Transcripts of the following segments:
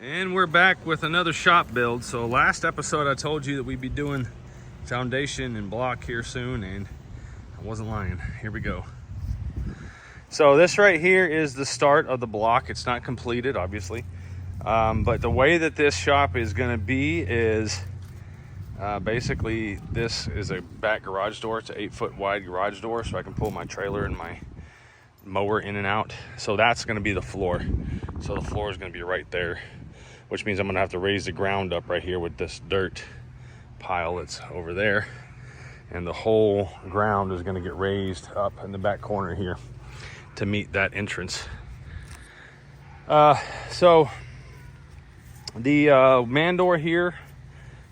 And we're back with another shop build. So last episode I told you that we'd be doing foundation and block here soon, and I wasn't lying. Here we go. So this right here is the start of the block. It's not completed, obviously. But the way that this shop is gonna be is basically this is a back garage door. It's an 8-foot wide garage door, so I can pull my trailer and my mower in and out. So that's gonna be the floor. So the floor is gonna be right there, which means I'm gonna have to raise the ground up right here with this dirt pile that's over there. And the whole ground is gonna get raised up in the back corner here to meet that entrance. So the man door here,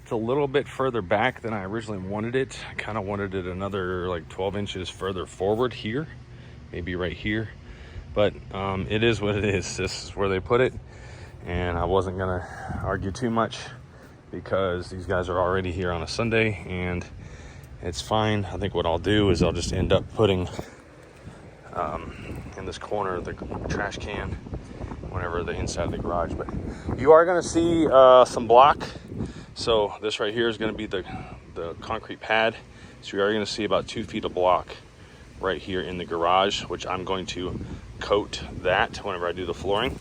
it's a little bit further back than I originally wanted it. I kind of wanted it another like 12 inches further forward here, maybe right here. But it is what it is. This is where they put it. And I wasn't gonna argue too much because these guys are already here on a Sunday and it's fine. I think what I'll do is I'll just end up putting in this corner the trash can whenever the inside of the garage. But you are gonna see some block. So this right here is gonna be the concrete pad. So you are gonna see about 2 feet of block right here in the garage, which I'm going to coat that whenever I do the flooring.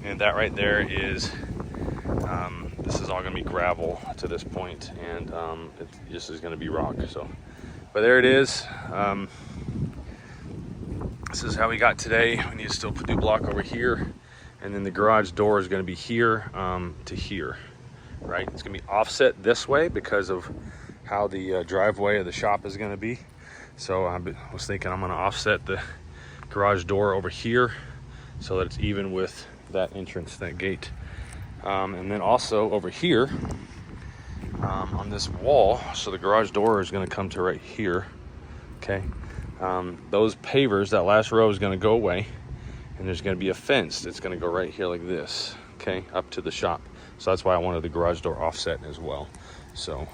And that right there is, this is all gonna be gravel to this point, and it just is gonna be rock. So, but there it is. This is how we got today. We need to still do block over here, and then the garage door is gonna be here to here, right? It's gonna be offset this way because of how the driveway of the shop is gonna be. So I was thinking I'm gonna offset the garage door over here so that it's even with that entrance, that gate. And then also over here on this wall, so the garage door is going to come to right here. Okay, those pavers, that last row is going to go away, and there's going to be a fence that's going to go right here like this, okay, up to the shop. So that's why I wanted the garage door offset as well. So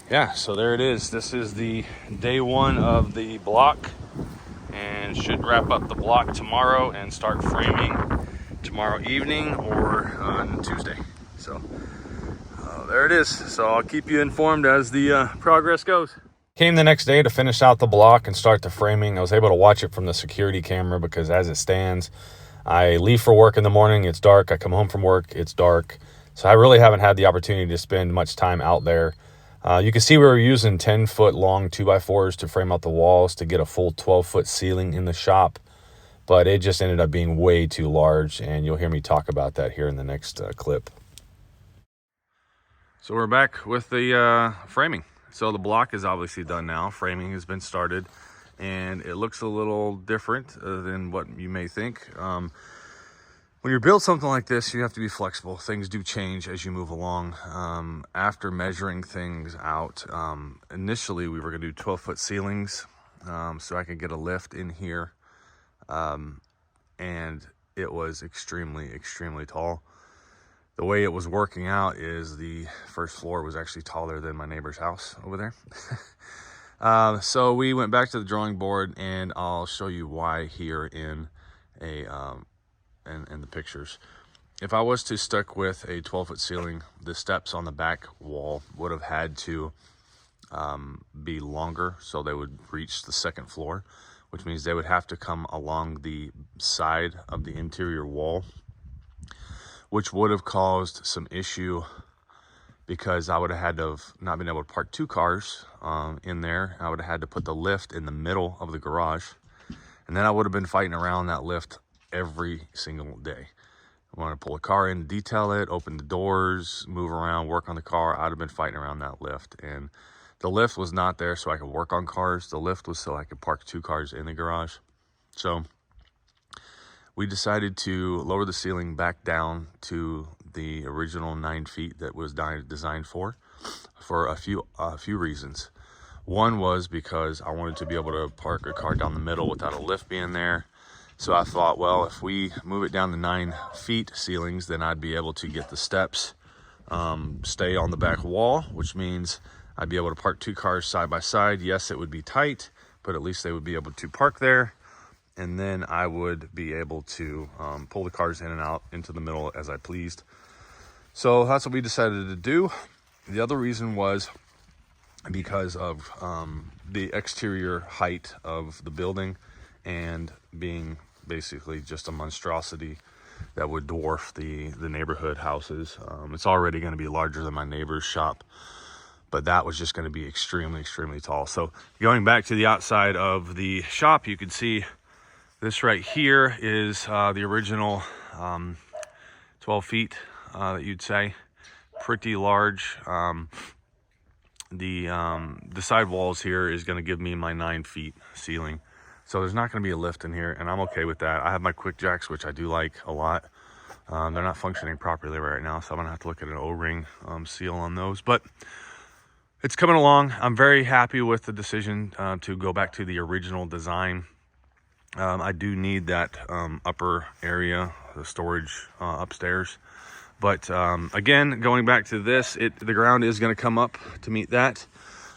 yeah, so there it is. This is the day one of the block, and should wrap up the block tomorrow and start framing tomorrow evening or on Tuesday. So there it is. So I'll keep you informed as the progress goes. Came the next day to finish out the block and start the framing. I was able to watch it from the security camera because as it stands, I leave for work in the morning, it's dark. I come home from work, it's dark. So I really haven't had the opportunity to spend much time out there. You can see we were using 10-foot long 2x4s to frame out the walls to get a full 12-foot ceiling in the shop, but it just ended up being way too large, and you'll hear me talk about that here in the next clip. So we're back with the framing. So the block is obviously done now. Framing has been started, and it looks a little different than what you may think. When you build something like this, you have to be flexible. Things do change as you move along. After measuring things out, initially we were gonna do 12-foot ceilings so I could get a lift in here. And it was extremely, extremely tall. The way it was working out is the first floor was actually taller than my neighbor's house over there. So we went back to the drawing board, and I'll show you why here in the pictures. If I was to stick with a 12-foot ceiling, the steps on the back wall would have had to be longer, so they would reach the second floor, which means they would have to come along the side of the interior wall, which would have caused some issue because I would have had to have not been able to park 2 cars in there. I would have had to put the lift in the middle of the garage, and then I would have been fighting around that lift every single day. I want to pull a car in, detail it, open the doors, move around, work on the car. I'd have been fighting around that lift, and the lift was not there so I could work on cars. The lift was so I could park 2 cars in the garage. So we decided to lower the ceiling back down to the original 9 feet that was designed for a few reasons. One was because I wanted to be able to park a car down the middle without a lift being there. So I thought, well, if we move it down to 9 feet ceilings, then I'd be able to get the steps stay on the back wall, which means I'd be able to park 2 cars side by side. Yes, it would be tight, but at least they would be able to park there. and then I would be able to pull the cars in and out into the middle as I pleased. So that's what we decided to do. The other reason was because of the exterior height of the building and being basically just a monstrosity that would dwarf the neighborhood houses. It's already going to be larger than my neighbor's shop, but that was just going to be extremely, extremely tall. So going back to the outside of the shop, you can see this right here is the original 12 feet that you'd say. Pretty large. The side walls here is going to give me my 9 feet ceiling. So there's not going to be a lift in here, and I'm okay with that. I have my quick jacks, which I do like a lot. They're not functioning properly right now, so I'm going to have to look at an O-ring seal on those. But it's coming along. I'm very happy with the decision to go back to the original design. I do need that upper area, the storage upstairs. But again, going back to this, the ground is going to come up to meet that.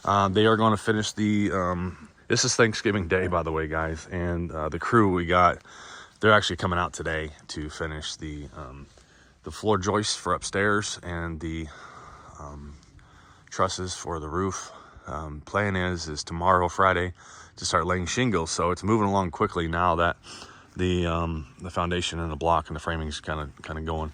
They are going to finish the... this is Thanksgiving Day, by the way, guys. And the crew we got, they're actually coming out today to finish the floor joists for upstairs and the trusses for the roof. Plan is tomorrow, Friday, to start laying shingles. So it's moving along quickly now that the foundation and the block and the framing is kind of going.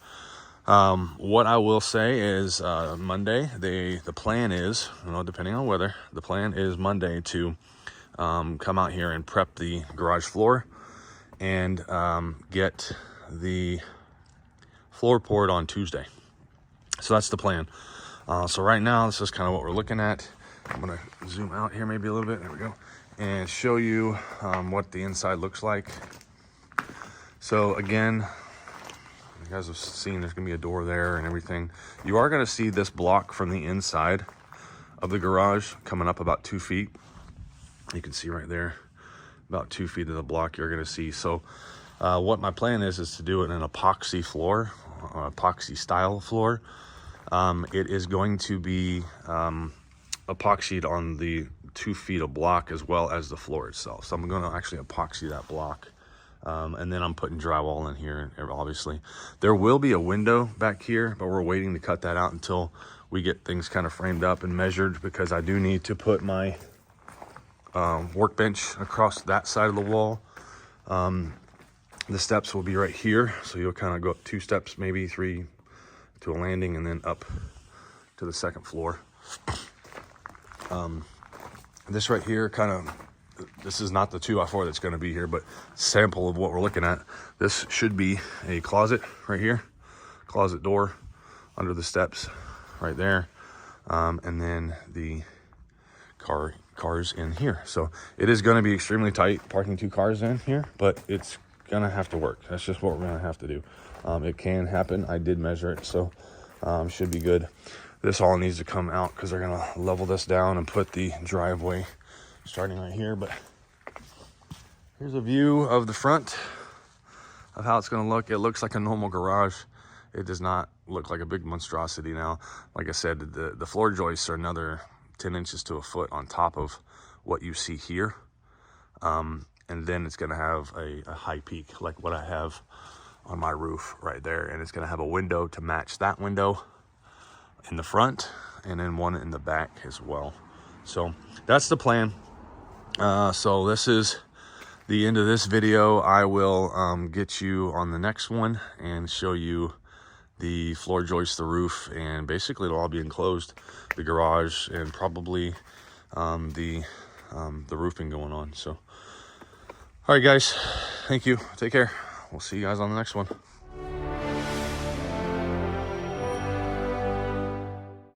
What I will say is Monday, the plan is, depending on weather, the plan is Monday to come out here and prep the garage floor and get the floor poured on Tuesday. So that's the plan. So right now, this is kind of what we're looking at. I'm going to zoom out here maybe a little bit. There we go. And show you what the inside looks like. So again, you guys have seen there's going to be a door there and everything. You are going to see this block from the inside of the garage coming up about 2 feet. You can see right there, about 2 feet of the block you're going to see. So what my plan is to do it in an epoxy floor, epoxy style floor. It is going to be epoxied on the 2 feet of block as well as the floor itself. So I'm going to actually epoxy that block. And then I'm putting drywall in here, obviously. There will be a window back here, but we're waiting to cut that out until we get things kind of framed up and measured, because I do need to put my workbench across that side of the wall. The steps will be right here, so you'll kind of go up 2 steps, maybe 3, to a landing, and then up to the second floor. This right here this is not the 2x4 that's going to be here, but sample of what we're looking at. This should be a closet right here, closet door under the steps right there, and then the cars in here. So it is going to be extremely tight parking 2 cars in here, but it's going to have to work. That's just what we're going to have to do. It can happen. I did measure it, so should be good. This all needs to come out because they're going to level this down and put the driveway starting right here. But here's a view of the front of how it's going to look. It looks like a normal garage. It does not look like a big monstrosity now. Like I said, the floor joists are another 10 inches to a foot on top of what you see here. And then it's going to have a high peak like what I have on my roof right there. And it's going to have a window to match that window in the front, and then one in the back as well. So that's the plan. So this is the end of this video. I will get you on the next one and show you the floor joist, the roof, and basically it'll all be enclosed, the garage, and probably the roofing going on. So all right, guys, thank you. Take care. We'll see you guys on the next one.